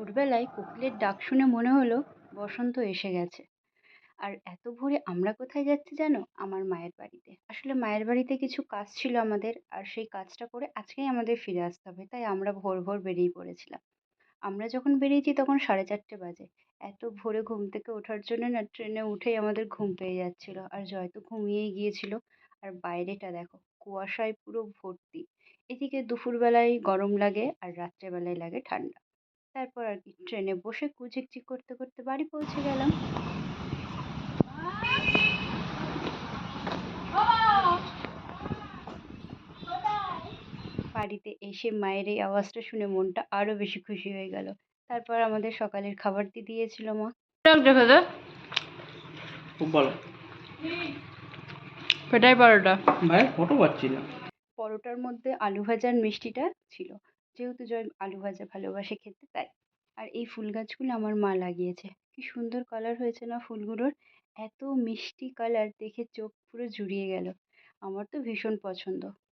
ভোরবেলায় কোকিলের ডাক শুনে মনে হলো বসন্ত এসে গেছে। আর এত ভোরে আমরা কোথায় যাচ্ছি জানো? আমার মায়ের বাড়িতে। আসলে মায়ের বাড়িতে কিছু কাজ ছিল আমাদের, আর সেই কাজটা করে আজকেই আমাদের ফিরে আসতে হবে, তাই আমরা ভোর ভোর বেরিয়ে পড়েছিলাম। আমরা যখন বেরিয়েছি তখন 4:30 বাজে। এত ভোরে ঘুম থেকে ওঠার জন্য না ট্রেনে উঠেই আমাদের ঘুম পেয়ে যাচ্ছিল, আর জয় তো ঘুমিয়েই গিয়েছিল। আর বাইরেটা দেখো, কুয়াশায় পুরো ভর্তি। এদিকে দুপুরবেলায় গরম লাগে আর রাত্রেবেলায় লাগে ঠান্ডা। তারপর আর কি ট্রেনে বসে কুচিকচিক করতে করতে বাড়ি পৌঁছে গেলাম। বাড়িতে এসে মায়ের এই আওয়াজটা শুনে মনটা আরো বেশি খুশি হয়ে গেল। তারপর আমাদের সকালের খাবার দিয়ে দিয়েছিল মা। লাগছে খেতে? খুব ভালো। পেটাই পরোটা। ভাই ফটো পাচ্ছি না। পরোটার মধ্যে আলু ভাজার মিষ্টিটা ছিল, যেহেতু জয় আলু ভাজা ভালোবাসে খেতে তাই। আর এই ফুল গাছগুলো আমার মা লাগিয়েছে। কি সুন্দর কালার হয়েছে না ফুলগুলোর! এত মিষ্টি কালার দেখে চোখ পুরো জুড়িয়ে গেল। আমার তো ভীষণ পছন্দ।